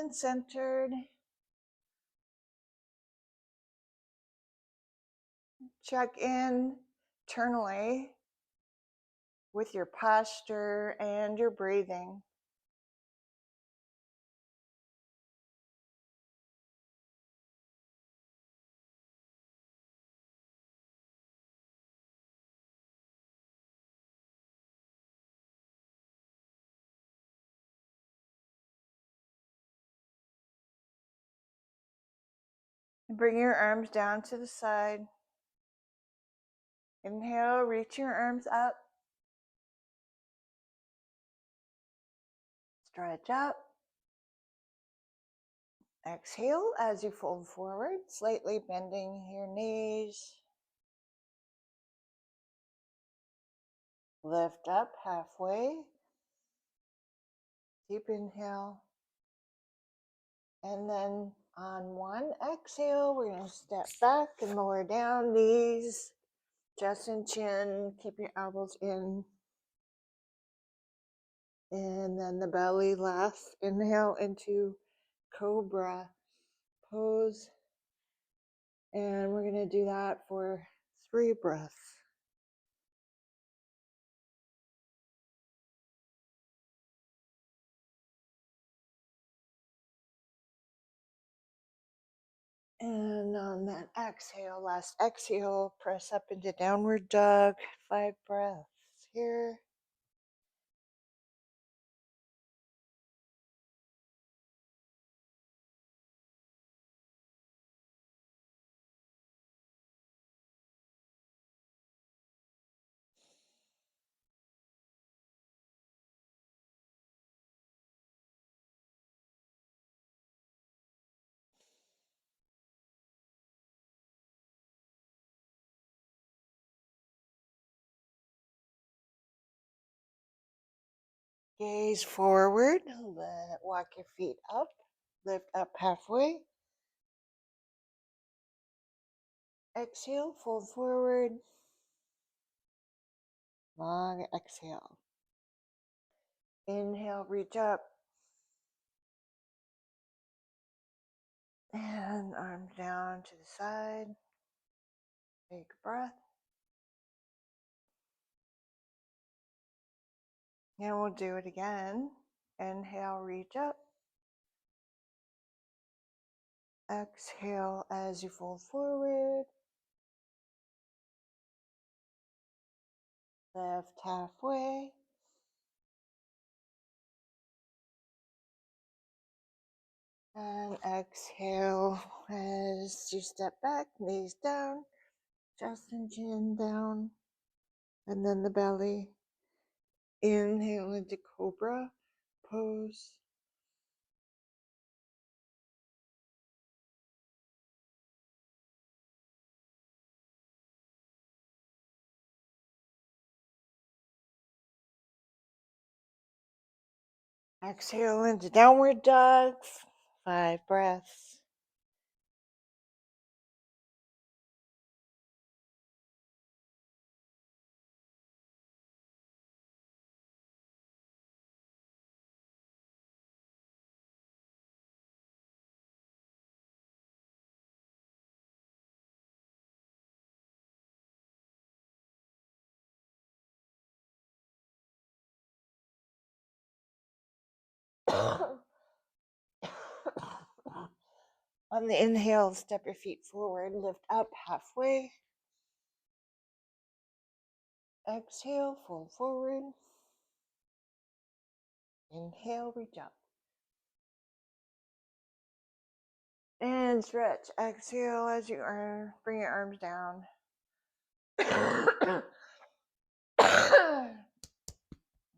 and centered. Check in internally with your posture and your breathing. And bring your arms down to the side. Inhale, reach your arms up. Stretch up. Exhale as you fold forward, slightly bending your knees. Lift up halfway. Deep inhale. And then on one exhale, we're going to step back and lower down, knees, chest and chin. Keep your elbows in. And then the belly last. Inhale into cobra pose. And we're going to do that for 3 breaths. And on that exhale, last exhale, press up into downward dog. 5 breaths here. Gaze forward, walk your feet up, lift up halfway. Exhale, fold forward. Long exhale. Inhale, reach up. And arms down to the side. Take a breath. And we'll do it again. Inhale, reach up. Exhale as you fold forward. Lift halfway. And exhale as you step back, knees down, chest and chin down, and then the belly. Inhale into cobra pose. Exhale into downward dog. 5 breaths. On the inhale, step your feet forward, lift up halfway. Exhale, fold forward. Inhale, reach up. And stretch. Exhale as you bring your arms down.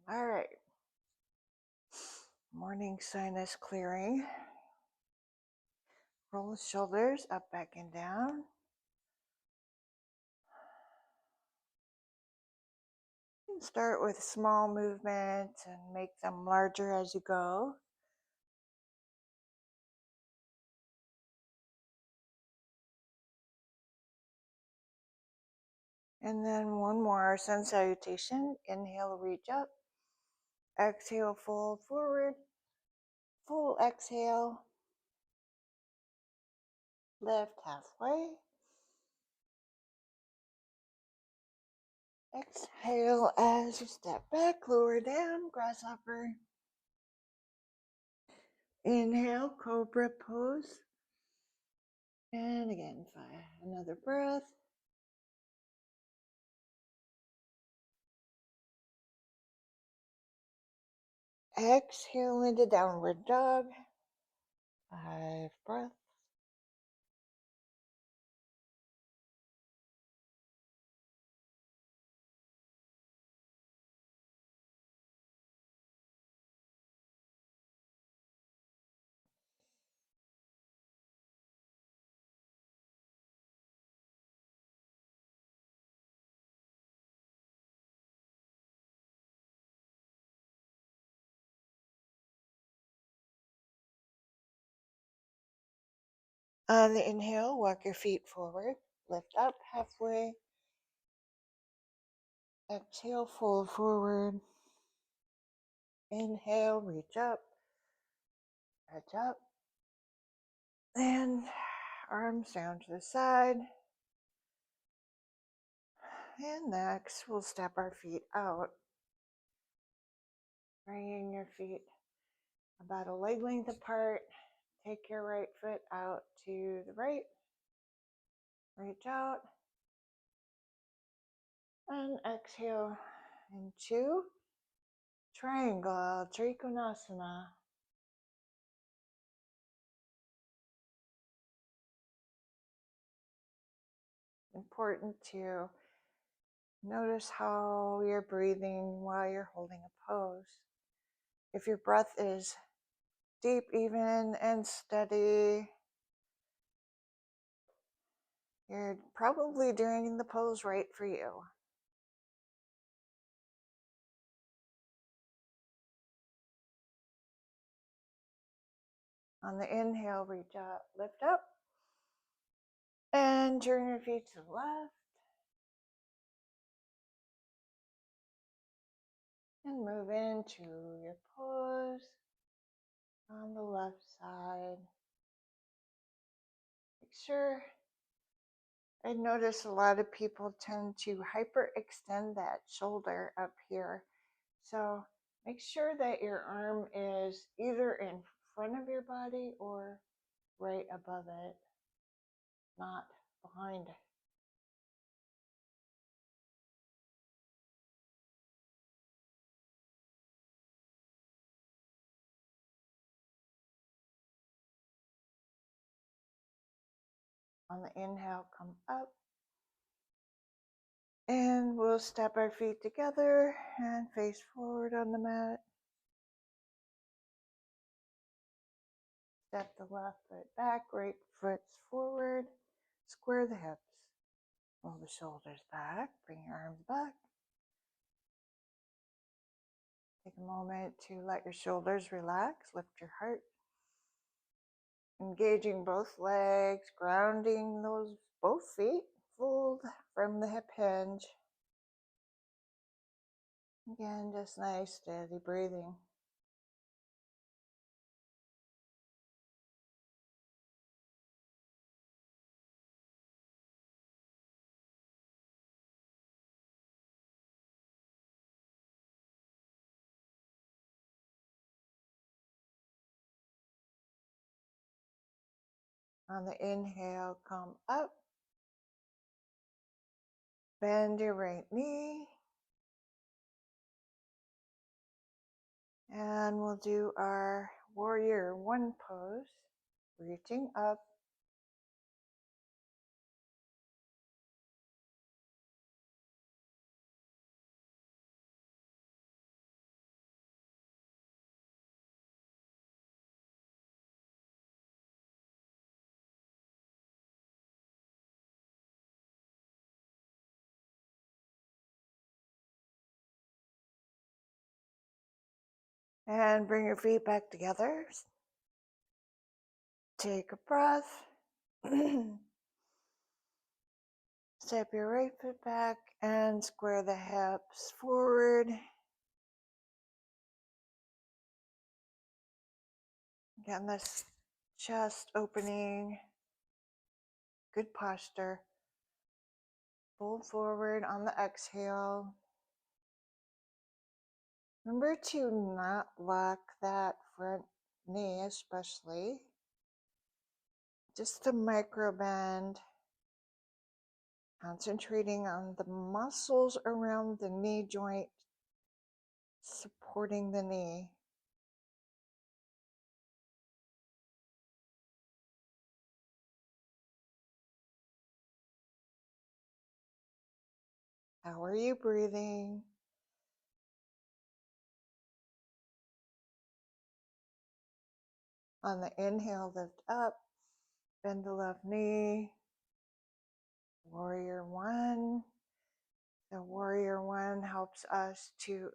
All right. Morning sinus clearing. Roll the shoulders up, back, and down. Start with small movements and make them larger as you go. And then one more sun salutation. Inhale, reach up. Exhale, fold forward. full exhale. Lift halfway. Exhale as you step back, lower down, grasshopper. Inhale, cobra pose. And again, another breath. Exhale into downward dog. 5 breaths. On the inhale, walk your feet forward. Lift up halfway. Exhale, fold forward. Inhale, reach up. Edge up. And arms down to the side. And next, we'll step our feet out. Bringing your feet about a leg length apart. Take your right foot out to the right. Reach out. And exhale into triangle, Trikonasana. Important to notice how you're breathing while you're holding a pose. If your breath is deep, even, and steady, you're probably doing the pose right for you. On the inhale, reach up, lift up, and turn your feet to the left. And move into your pose on the left side. Make sure, I notice a lot of people tend to hyperextend that shoulder up here. So make sure that your arm is either in front of your body or right above it, not behind. On the inhale, come up. And we'll step our feet together and face forward on the mat. Step the left foot back, right foot forward. Square the hips. Roll the shoulders back. Bring your arms back. Take a moment to let your shoulders relax. Lift your heart. Engaging both legs, grounding those both feet. Fold from the hip hinge. Again, just nice, steady breathing. On the inhale, come up. Bend your right knee. And we'll do our warrior one pose, reaching up. And bring your feet back together. Take a breath. Step your right foot back and square the hips forward. Again, this chest opening, good posture. Fold forward on the exhale. Remember to not lock that front knee, especially. Just a micro bend, concentrating on the muscles around the knee joint, supporting the knee. How are you breathing? On the inhale, lift up, bend the left knee. Warrior one. The warrior one helps us to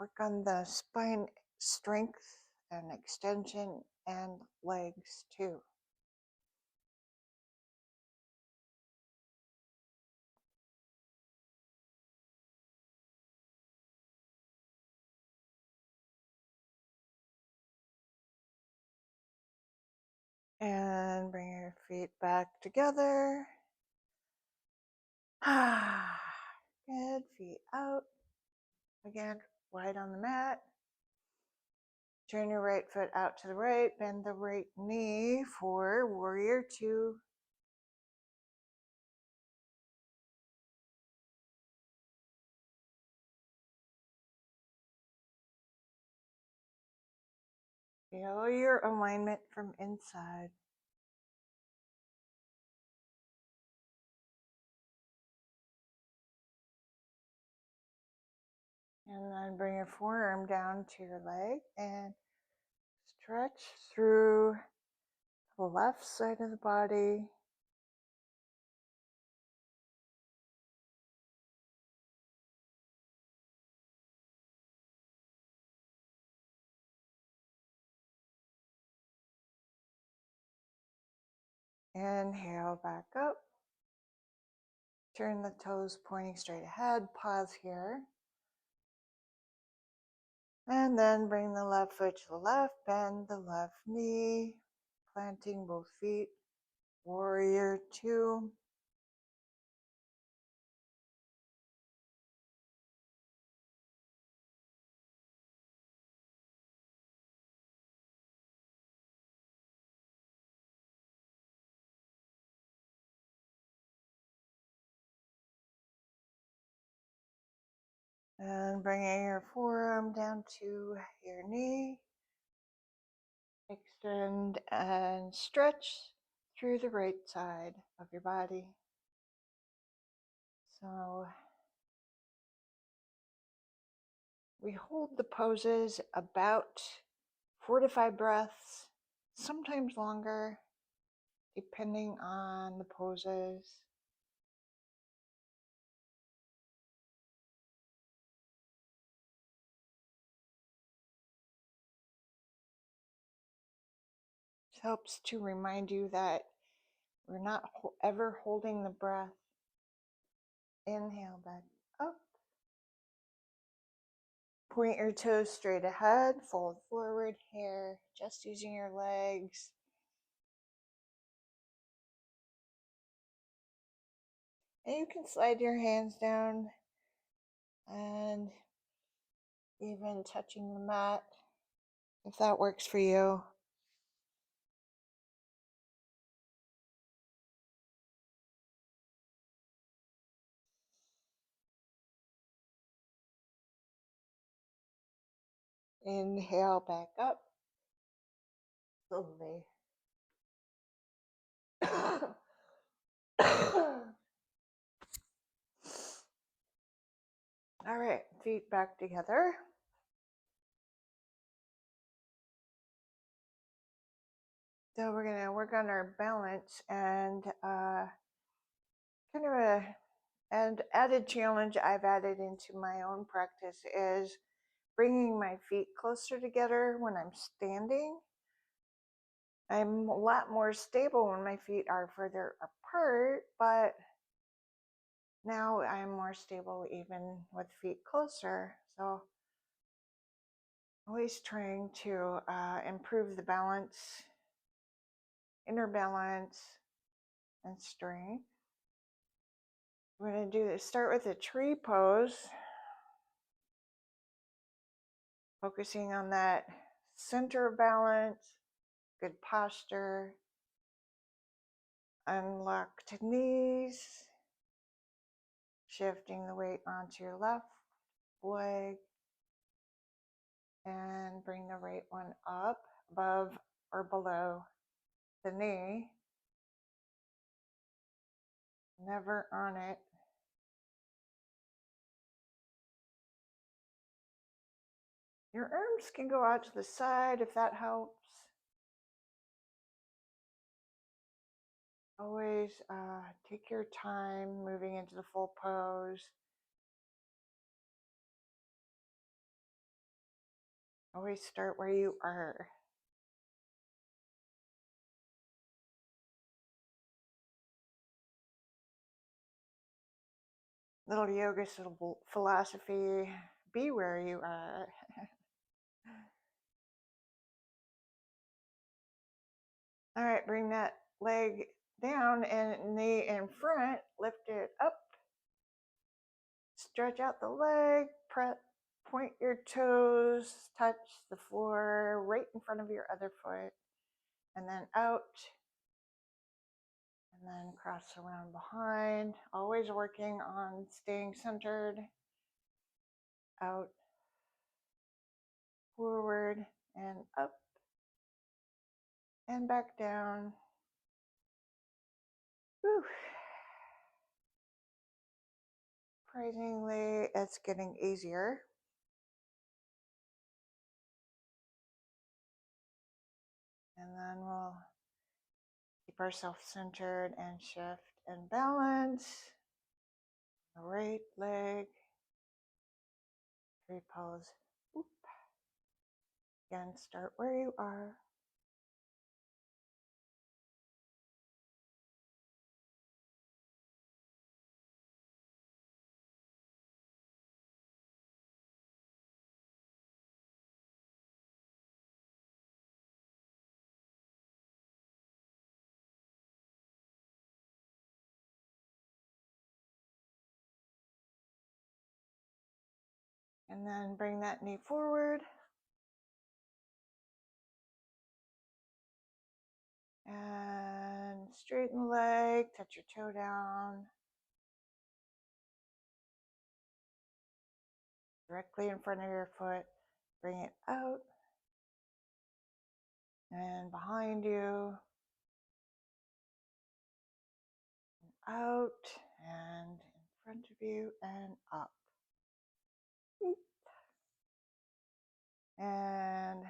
work on the spine strength and extension and legs too. And bring your feet back together. Good, feet out. Again, wide on the mat. Turn your right foot out to the right, bend the right knee for warrior two. Feel your alignment from inside. And then bring your forearm down to your leg and stretch through the left side of the body. Inhale back up. Turn the toes pointing straight ahead. Pause here. And then bring the left foot to the left. Bend the left knee. Planting both feet. Warrior two. And bringing your forearm down to your knee. Extend and stretch through the right side of your body. So we hold the poses about 4 to 5 breaths, sometimes longer, depending on the poses. It helps to remind you that we're not ever holding the breath. Inhale back up. Point your toes straight ahead, fold forward here, just using your legs. And you can slide your hands down and even touching the mat if that works for you. Inhale back up slowly. All right, feet back together. So we're gonna work on our balance and kind of an added challenge I've added into my own practice is bringing my feet closer together when I'm standing. I'm a lot more stable when my feet are further apart, but now I'm more stable even with feet closer. So Always trying to improve the balance, inner balance, and strength. We're going to do this. Start with a tree pose, focusing on that center of balance, good posture, unlocked knees, shifting the weight onto your left leg, and bring the right one up above or below the knee, never on it. Your arms can go out to the side if that helps. Always take your time moving into the full pose. Always start where you are. Little yoga philosophy, be where you are. All right, bring that leg down and knee in front, lift it up. Stretch out the leg, point your toes, touch the floor right in front of your other foot, and then out, and then cross around behind. Always working on staying centered. Out, forward, and up, and back down. Whew. Surprisingly, it's getting easier. And then we'll keep ourselves centered and shift and balance. The right leg. Tree pose. Oop. Again, start where you are. And then bring that knee forward. And straighten the leg, touch your toe down. Directly in front of your foot. Bring it out. And behind you. And out. And in front of you and up. And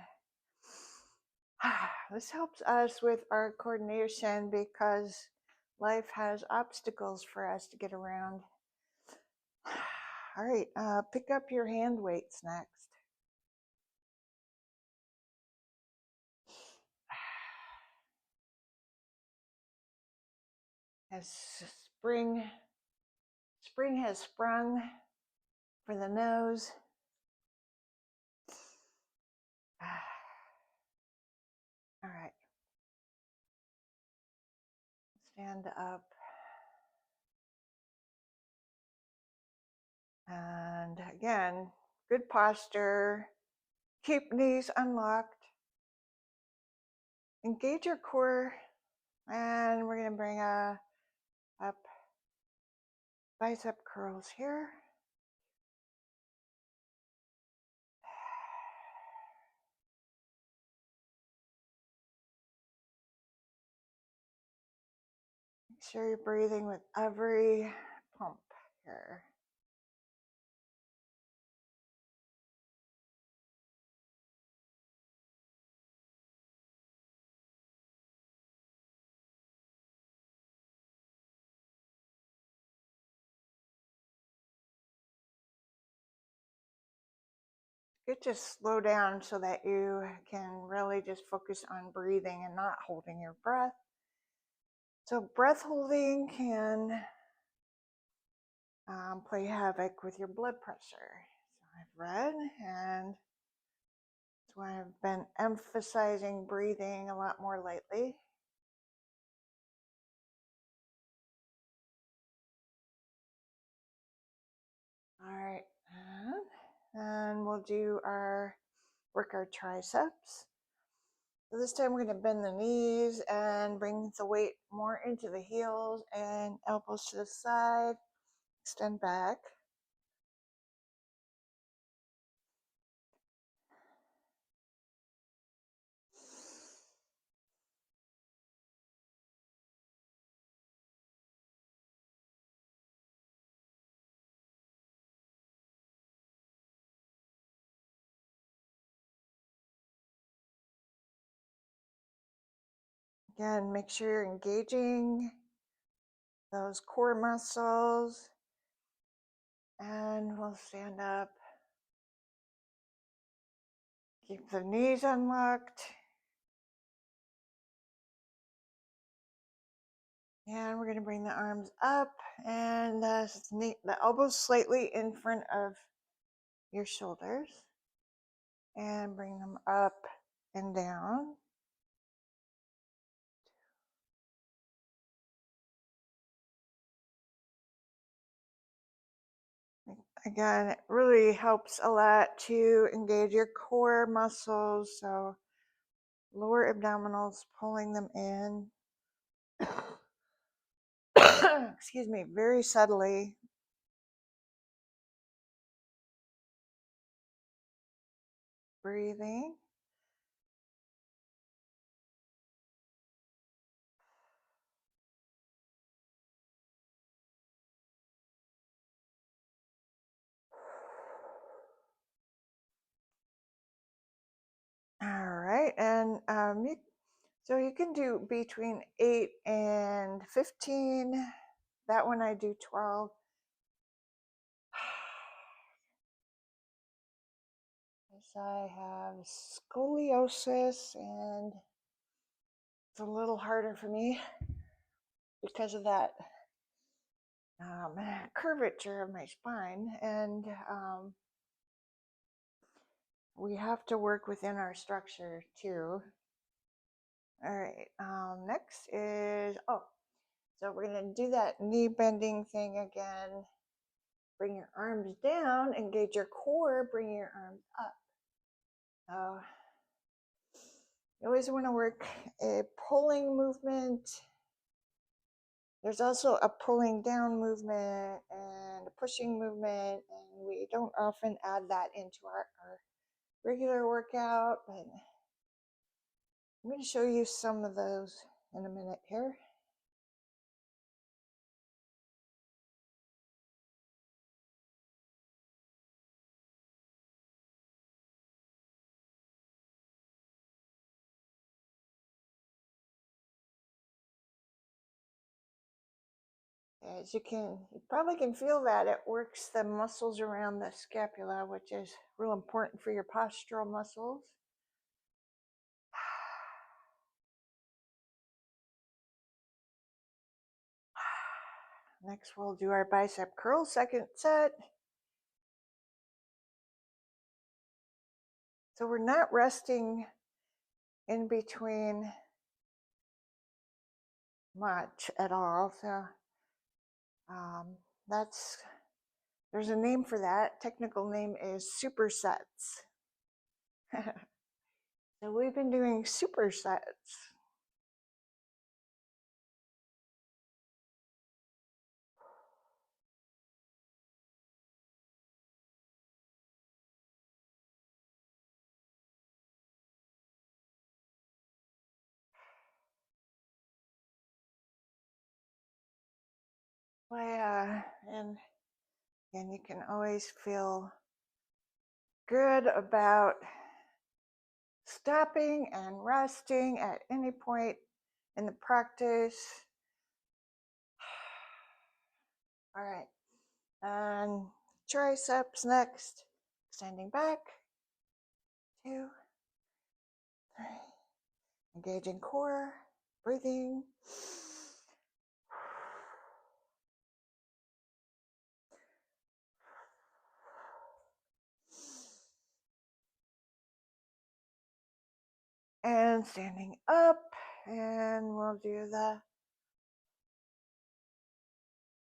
this helps us with our coordination because life has obstacles for us to get around. All right, pick up your hand weights next. As spring has sprung for the nose. All right. Stand up. And again, good posture. Keep knees unlocked. Engage your core. And we're going to bring up bicep curls here. Make sure you're breathing with every pump here. Good to slow down so that you can really just focus on breathing and not holding your breath. So breath holding can play havoc with your blood pressure. So I've read, and why I've been emphasizing breathing a lot more lately. All right, and we'll do work our triceps. So this time we're going to bend the knees and bring the weight more into the heels and elbows to the side, extend back. Again, make sure you're engaging those core muscles, and we'll stand up. Keep the knees unlocked. And we're going to bring the arms up and the elbows slightly in front of your shoulders. And bring them up and down. Again, it really helps a lot to engage your core muscles. So lower abdominals, pulling them in. Excuse me, very subtly. Breathing. All right, and so you can do between 8 and 15. That one I do 12. As I have scoliosis, and it's a little harder for me because of that curvature of my spine, and we have to work within our structure too. All right, next is, so we're gonna do that knee bending thing again. Bring your arms down, engage your core, bring your arms up. You always wanna work a pulling movement. There's also a pulling down movement and a pushing movement, and we don't often add that into our regular workout, but I'm going to show you some of those in a minute here. As you probably can feel that it works the muscles around the scapula, which is real important for your postural muscles. Next, we'll do our bicep curls, second set. So we're not resting in between much at all. So there's a name for that. Technical name is supersets. So we've been doing supersets. And you can always feel good about stopping and resting at any point in the practice. All right, and triceps next. Extending back, 2, 3. Engaging core, breathing. And standing up, and we'll do the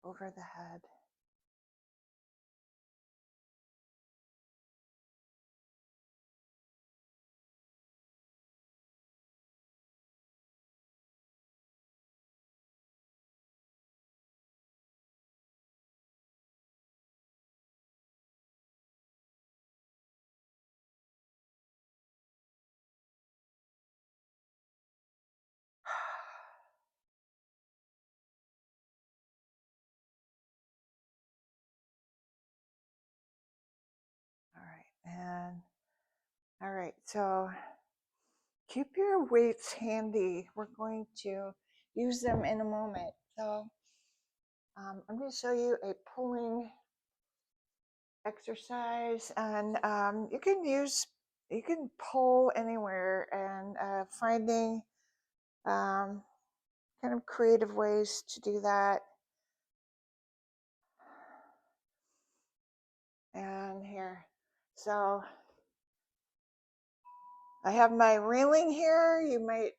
over the head. All right, and all right, so keep your weights handy. We're going to use them in a moment. So I'm going to show you a pulling exercise, and you can pull anywhere, and finding kind of creative ways to do that. And here, so I have my railing here. You might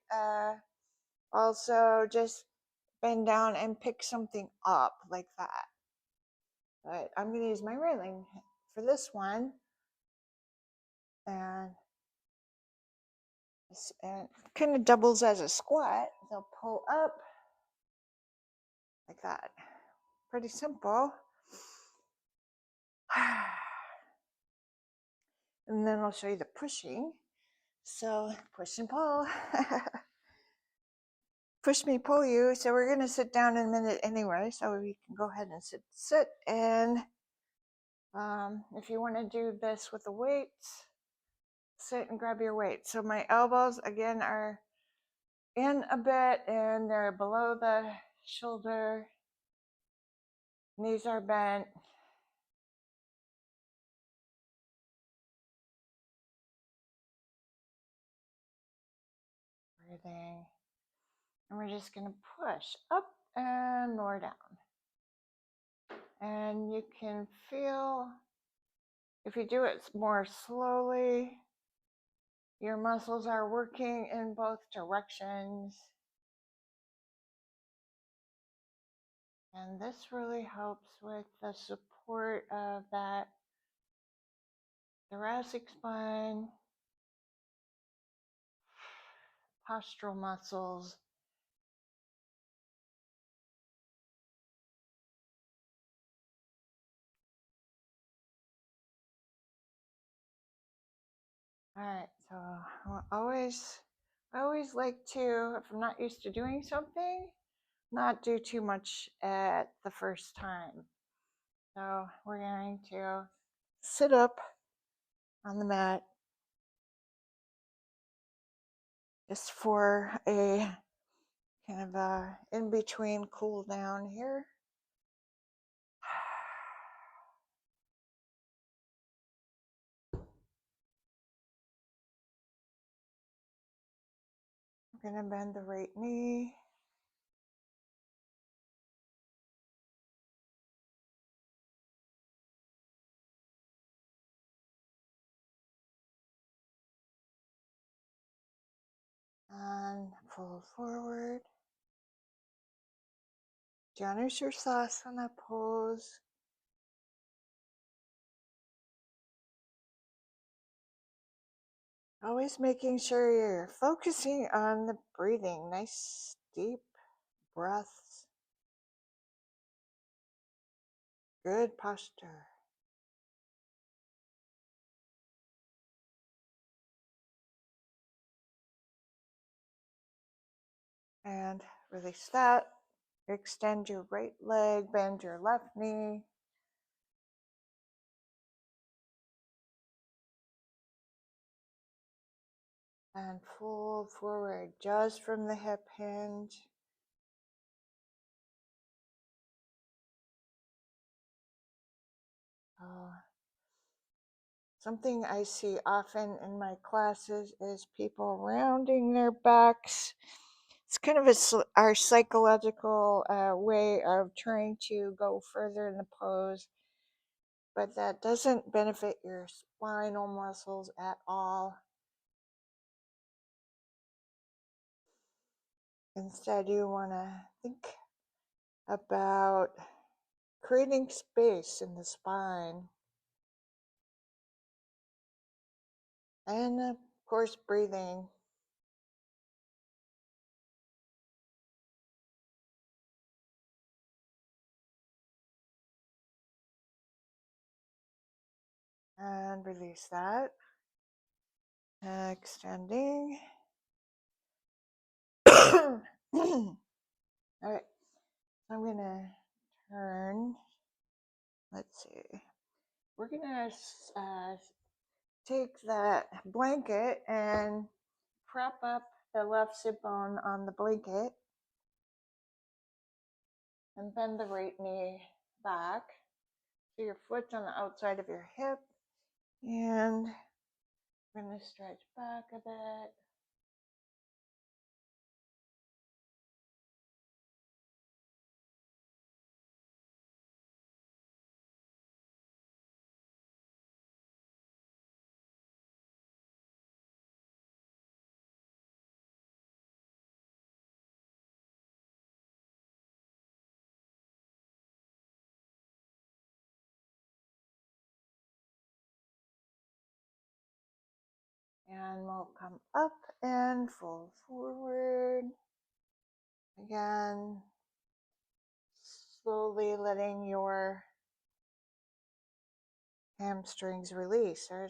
also just bend down and pick something up like that. But I'm going to use my railing for this one. And it kind of doubles as a squat. So pull up like that. Pretty simple. And then I'll show you the pushing. So push and pull. Push me, pull you. So we're going to sit down in a minute anyway. So we can go ahead and sit. And if you want to do this with the weights, sit and grab your weight. So my elbows, again, are in a bit and they're below the shoulder. Knees are bent. Breathing. And we're just going to push up and lower down. And you can feel, if you do it more slowly, your muscles are working in both directions. And this really helps with the support of that thoracic spine, postural muscles. All right, so I always like to, if I'm not used to doing something, not do too much at the first time. So we're going to sit up on the mat just for a kind of a in-between cool down here. I'm going to bend the right knee. And fold forward. Janushirasana pose. Always making sure you're focusing on the breathing. Nice deep breaths. Good posture. And release that. Extend your right leg, bend your left knee. And fold forward just from the hip hinge. Something I see often in my classes is people rounding their backs. It's kind of our psychological way of trying to go further in the pose, but that doesn't benefit your spinal muscles at all. Instead, you want to think about creating space in the spine. And of course, breathing. And release that. Extending. All right. So I'm going to turn. Let's see. We're going to take that blanket and prop up the left sit bone on the blanket and bend the right knee back. So your foot's on the outside of your hip. And we're going to stretch back a bit. And we'll come up and fold forward. Again, slowly letting your hamstrings release. There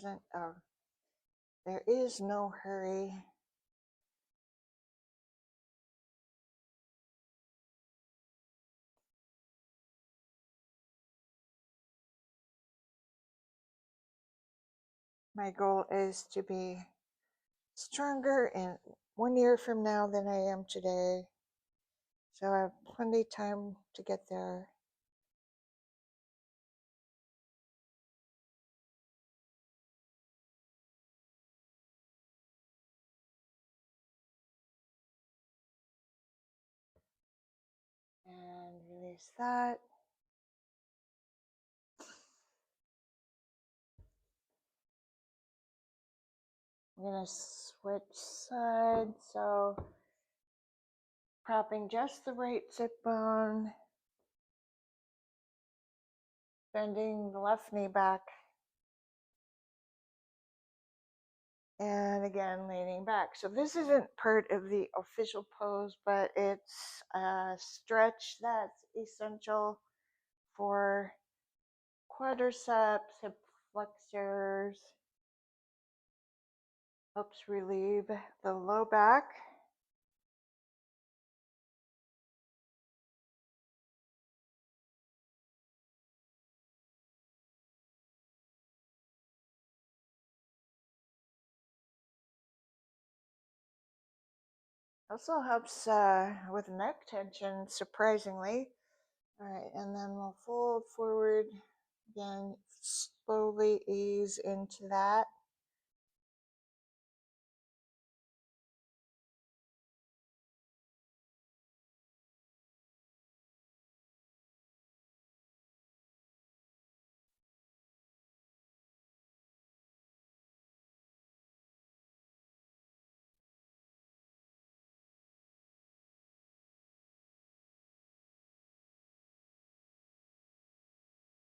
is no hurry. My goal is to be stronger in 1 year from now than I am today. So I have plenty of time to get there. And release that. I'm going to switch sides. So propping just the right sit bone. Bending the left knee back. And again, leaning back. So this isn't part of the official pose, but it's a stretch that's essential for quadriceps, hip flexors, helps relieve the low back. Also helps with neck tension, surprisingly. All right, and then we'll fold forward. Again, slowly ease into that.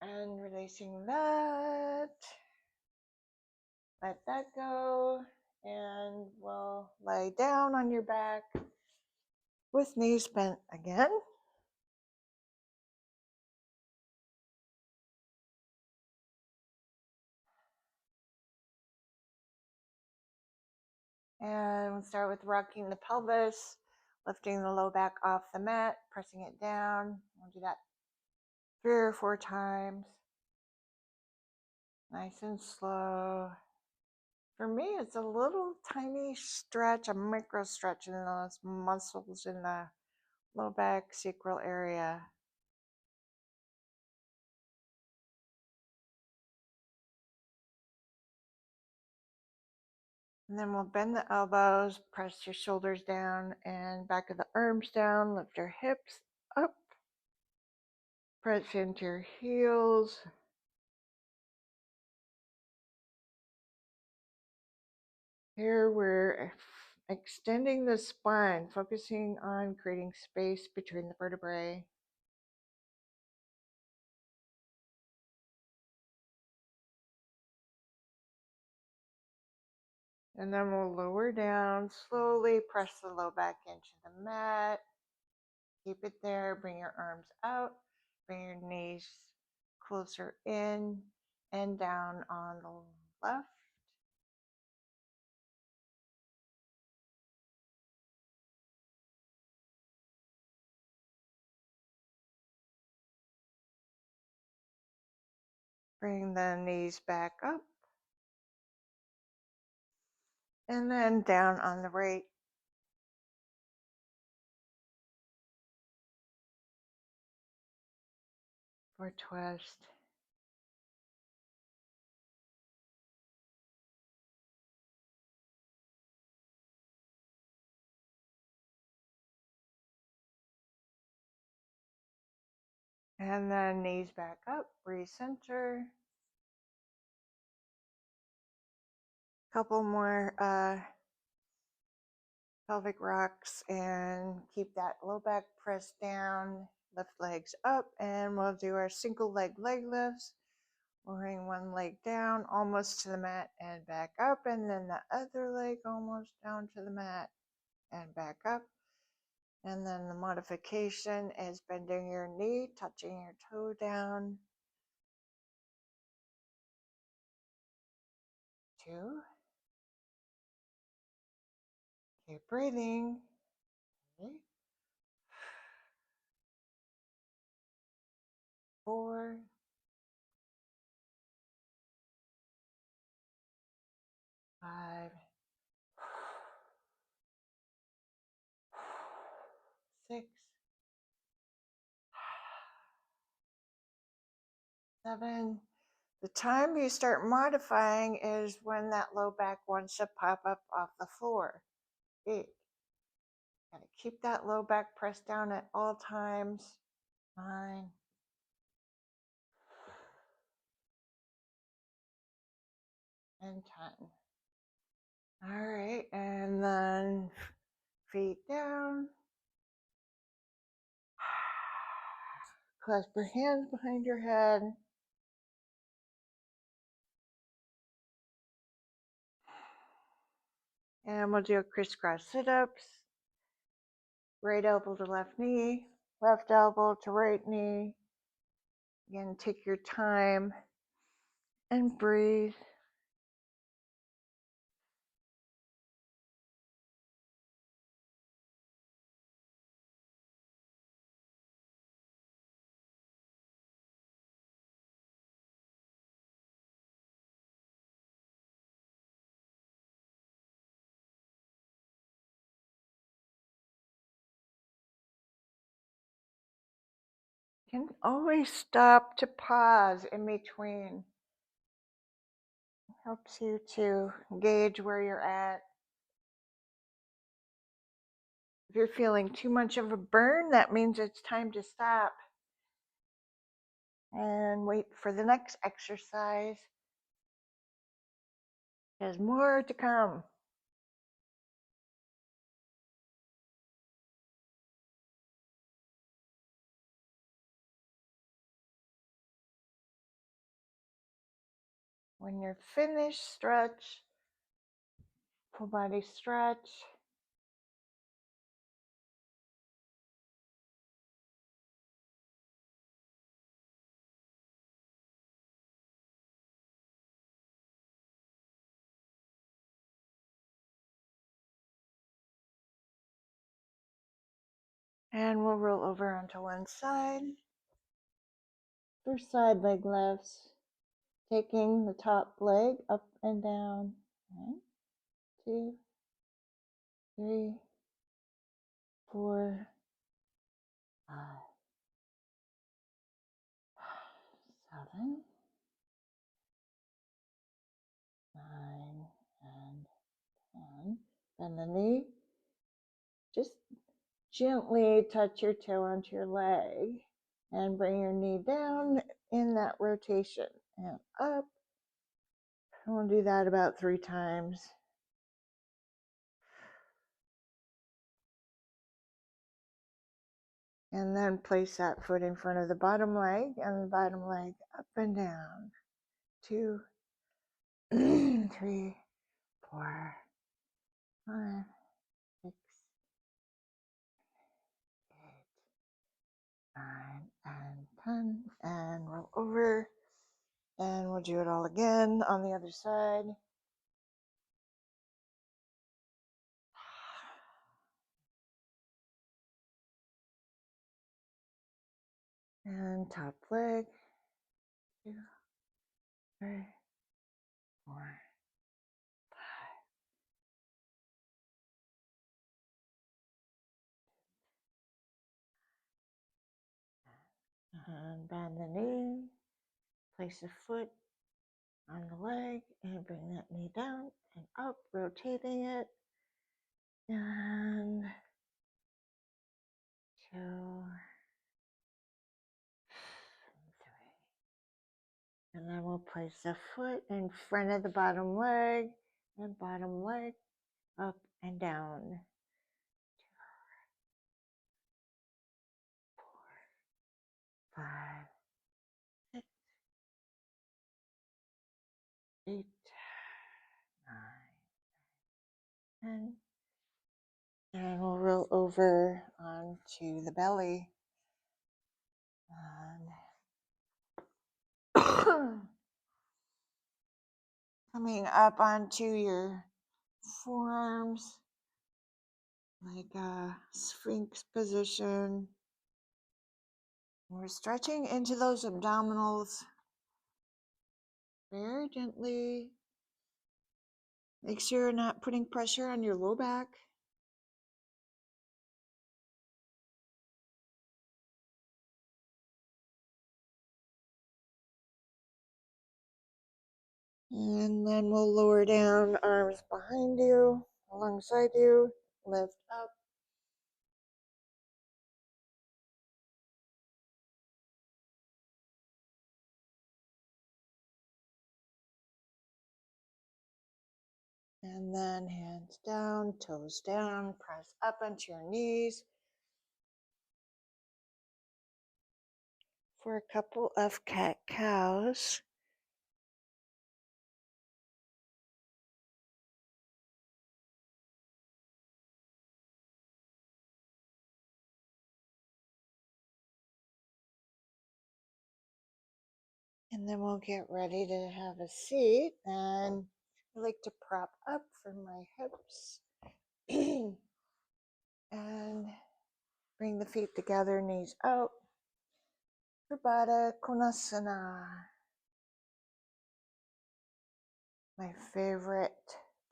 And releasing that. Let that go. And we'll lay down on your back with knees bent again. And we'll start with rocking the pelvis, lifting the low back off the mat, pressing it down. We'll do that 3 or 4 times. Nice and slow. For me, it's a little tiny stretch, a micro stretch in those muscles in the low back sacral area. And then we'll bend the elbows, press your shoulders down and back of the arms down, lift your hips up, press into your heels. Here we're extending the spine, focusing on creating space between the vertebrae. And then we'll lower down, slowly press the low back into the mat. Keep it there, bring your arms out, bring your knees closer in and down on the left. Bring the knees back up. And then down on the right. For twist. And then knees back up, recenter. Couple more pelvic rocks and keep that low back pressed down, lift legs up, and we'll do our single leg lifts. We'll bring one leg down almost to the mat and back up, and then the other leg almost down to the mat and back up. And then the modification is bending your knee, touching your toe down. 2. Keep breathing. 3. 4. 5. 6. 7. The time you start modifying is when that low back wants to pop up off the floor. 8. Gotta keep that low back pressed down at all times. 9. And 10. All right, and then feet down. Clasp your hands behind your head. And we'll do a crisscross sit-ups. Right elbow to left knee, left elbow to right knee. Again, take your time and breathe. You can always stop to pause in between. Helps you to gauge where you're at. If you're feeling too much of a burn, that means it's time to stop and wait for the next exercise. There's more to come. When you're finished, stretch, full body stretch. And we'll roll over onto one side. For side leg lifts, taking the top leg up and down. 1, 2, 3, 4, 5, 7, 9, and 10. Bend the knee. Just gently touch your toe onto your leg and bring your knee down in that rotation and up. And we'll do that about 3 times. And then place that foot in front of the bottom leg and the bottom leg up and down. 2, 3, 4, 5, 6, 8, 9, and 10. And roll over. And we'll do it all again on the other side. And top leg. 2, 3, 4, 5. And bend the knee. Place a foot on the leg and bring that knee down and up, rotating it. And 2, 3. And then we'll place the foot in front of the bottom leg and bottom leg up and down. 2, 4, 5, 6, 8, 9, 10. And we'll roll over onto the belly. And coming up onto your forearms, like a Sphinx position. We're stretching into those abdominals very gently. Make sure you're not putting pressure on your low back. And then we'll lower down, arms behind you, alongside you, lift up. And then hands down, toes down, press up onto your knees for a couple of cat-cows. And then we'll get ready to have a seat. And I like to prop up for my hips. And bring the feet together, knees out. Baddha Konasana. My favorite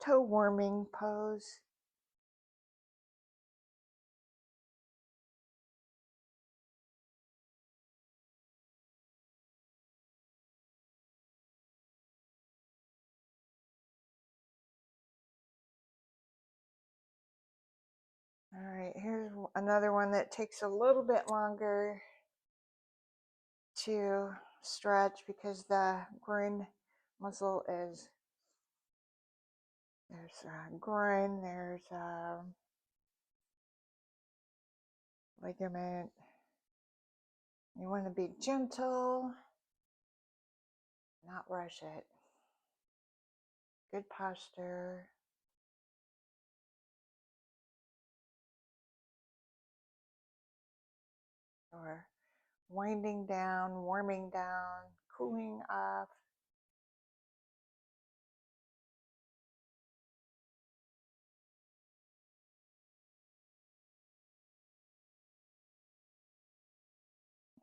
toe warming pose. All right, here's another one that takes a little bit longer to stretch because the groin muscle is, there's a groin, there's a ligament. You want to be gentle, not rush it. Good posture. Or winding down, warming down, cooling off.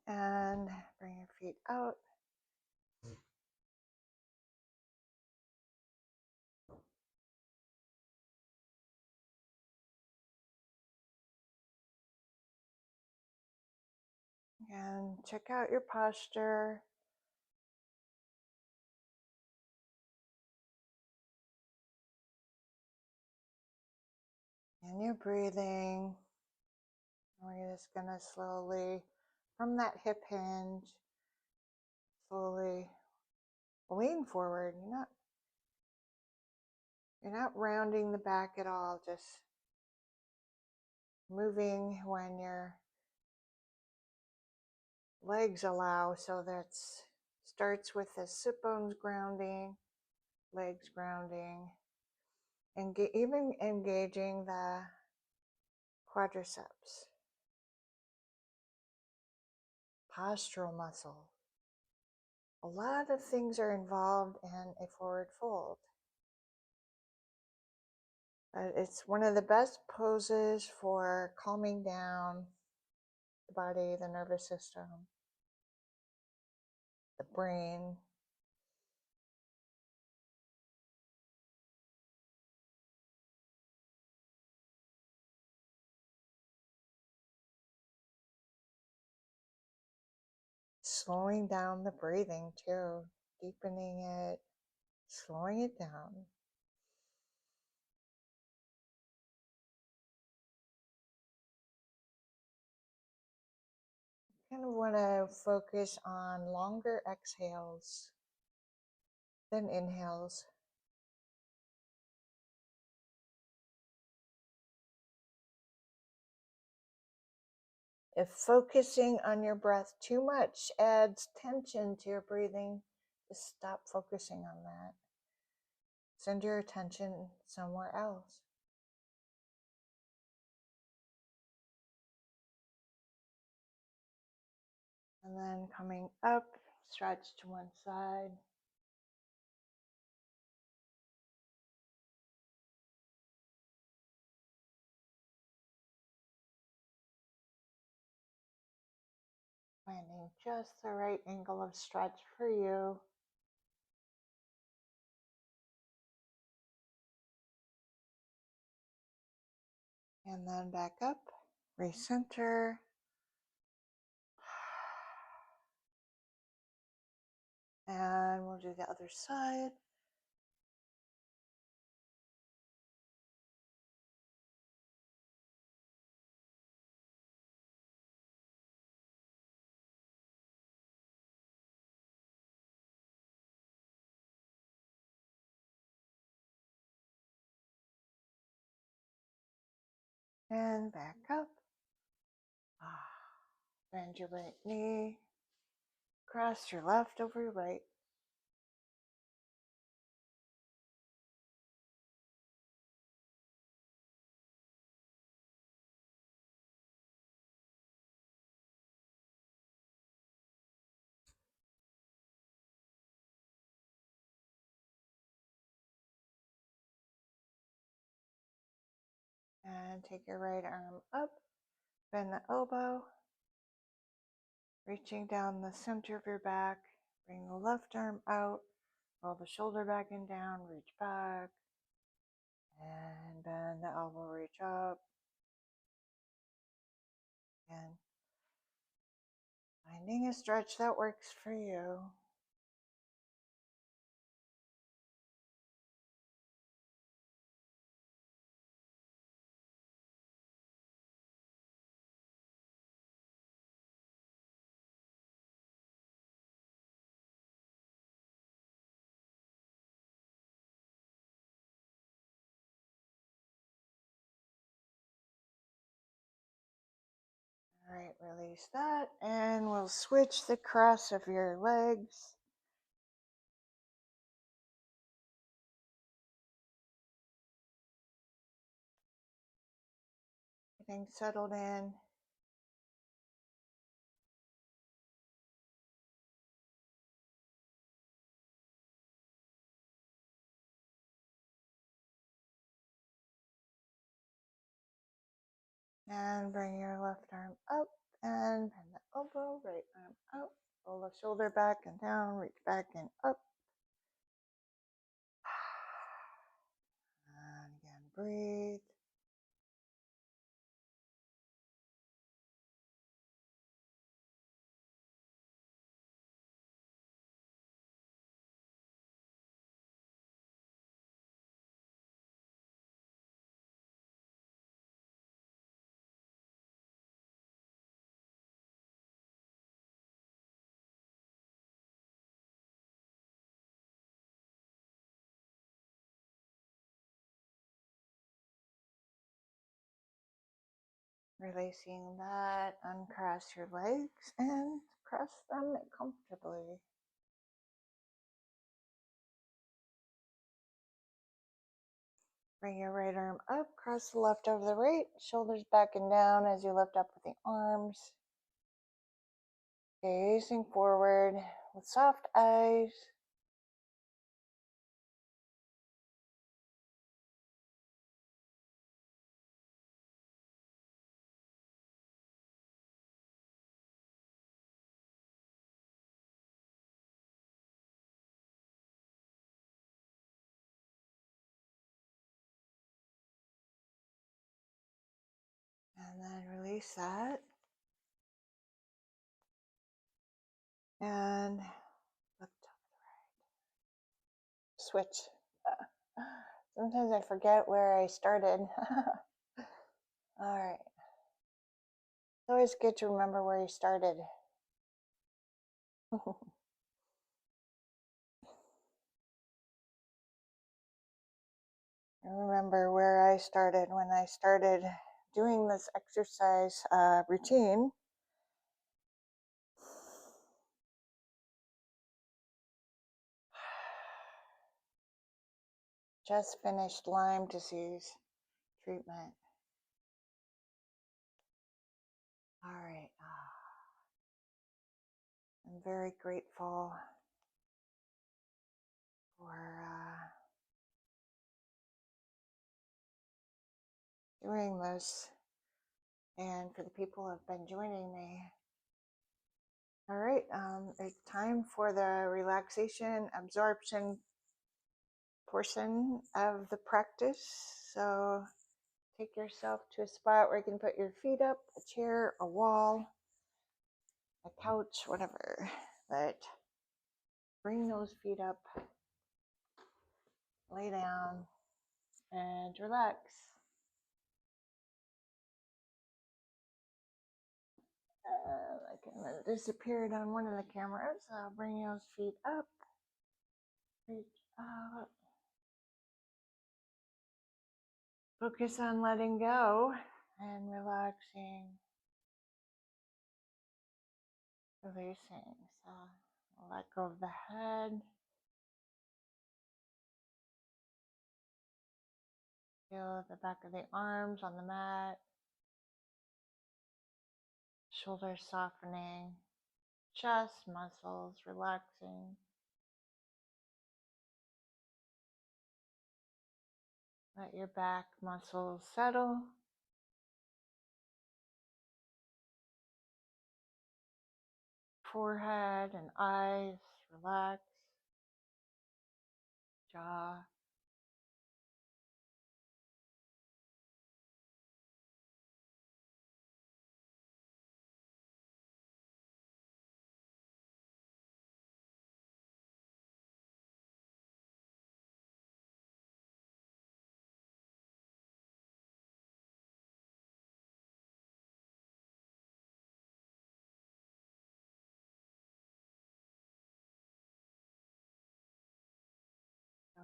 And bring your feet out. And check out your posture. And your breathing. We're just going to slowly, from that hip hinge, slowly lean forward. You're not rounding the back at all, just moving when you're legs allow. So that's starts with the sit bones grounding, legs grounding, and even engaging the quadriceps, postural muscle. A lot of things are involved in a forward fold. It's one of the best poses for calming down the body, the nervous system, the brain. Slowing down the breathing too, deepening it, slowing it down. Kind of want to focus on longer exhales than inhales. If focusing on your breath too much adds tension to your breathing, just stop focusing on that. Send your attention somewhere else. And then coming up, stretch to one side. Finding just the right angle of stretch for you. And then back up, recenter. And we'll do the other side. And back up. Bend your right knee. Cross your left over your right. And take your right arm up. Bend the elbow. Reaching down the center of your back. Bring the left arm out. Roll the shoulder back and down. Reach back. And bend the elbow, reach up. And finding a stretch that works for you. All right, release that, and we'll switch the cross of your legs. Getting settled in. And bring your left arm up and bend the elbow, right arm out. Roll the shoulder back and down, reach back and up. And again, breathe. Releasing that, uncross your legs and cross them comfortably. Bring your right arm up, cross the left over the right, shoulders back and down as you lift up with the arms. Gazing forward with soft eyes. And then release that. And lift up the right. Switch. Sometimes I forget where I started. All right. It's always good to remember where you started. I remember where I started when I started doing this exercise routine. Just finished Lyme disease treatment. All right. I'm very grateful for doing this and for the people who have been joining me. All right, it's time for the relaxation absorption portion of the practice. So take yourself to a spot where you can put your feet up, a chair, a wall, a couch, whatever. But bring those feet up, lay down, and relax. I kind of disappeared on one of the cameras. I'll bring those feet up, reach out. Focus on letting go and relaxing, releasing. So let go of the head. Feel the back of the arms on the mat. Shoulders softening. Chest muscles relaxing. Let your back muscles settle. Forehead and eyes relax. Jaw.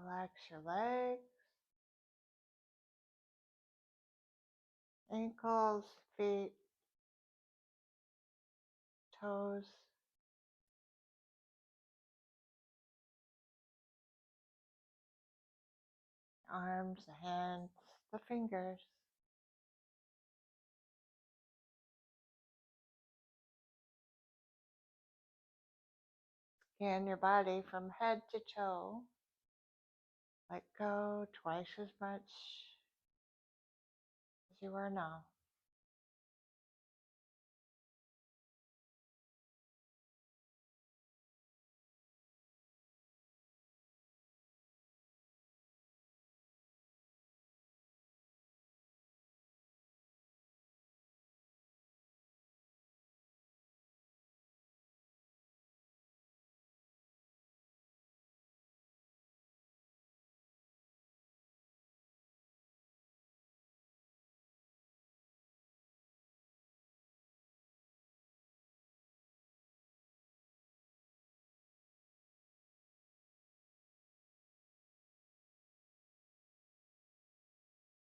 Relax your legs, ankles, feet, toes, arms, the hands, the fingers. Scan your body from head to toe. Let go twice as much as you are now.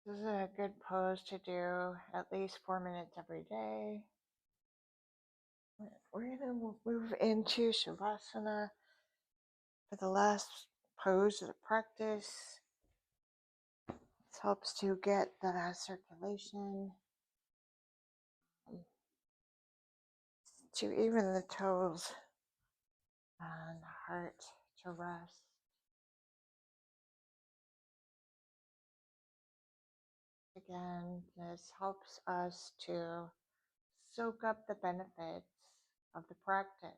This is a good pose to do at least 4 minutes every day. We're going to move into Shavasana for the last pose of the practice. This helps to get the circulation to even the toes and the heart to rest. Again, this helps us to soak up the benefits of the practice.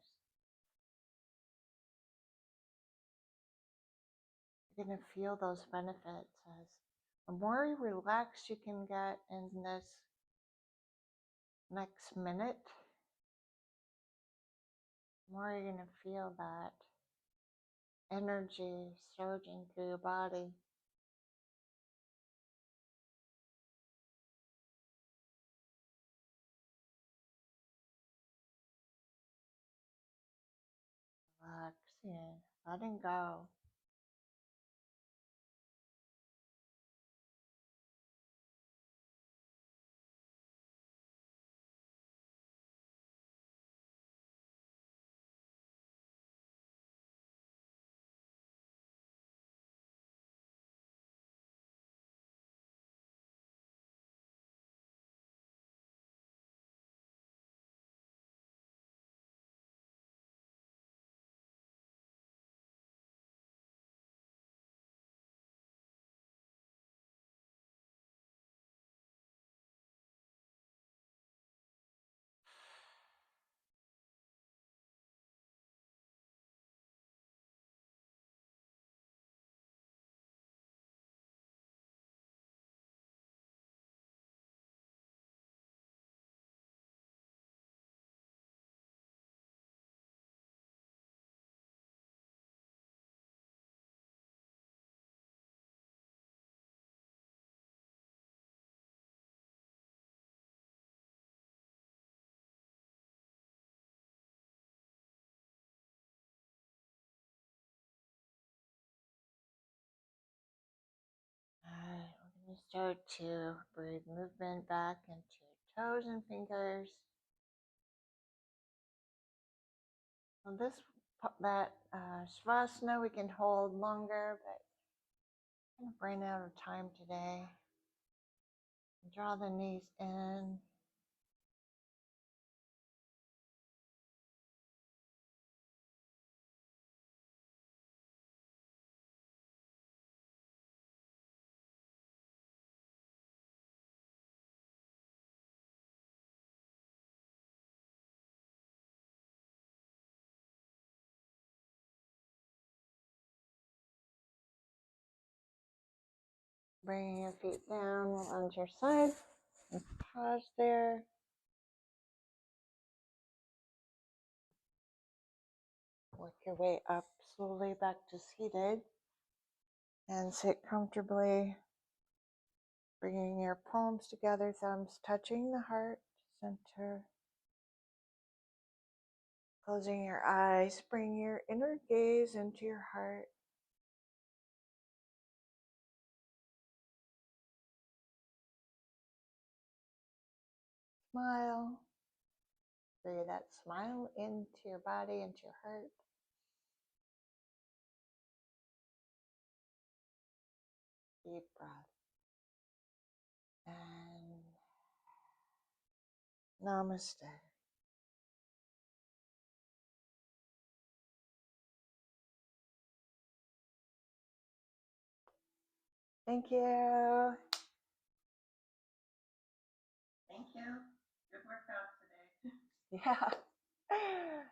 You're going to feel those benefits as the more relaxed you can get in this next minute, the more you're going to feel that energy surging through your body. Relaxing, letting go. Alright, we're going to start to breathe movement back into toes and fingers. On this Shavasana we can hold longer, but I'm going to bring out of time today. Draw the knees in. Bringing your feet down onto your side. And pause there. Work your way up slowly back to seated. And sit comfortably. Bringing your palms together, thumbs touching the heart center. Closing your eyes, bring your inner gaze into your heart. Smile. Breathe that smile into your body, into your heart. Deep breath. And namaste. Thank you. Thank you. Good workout today. Yeah.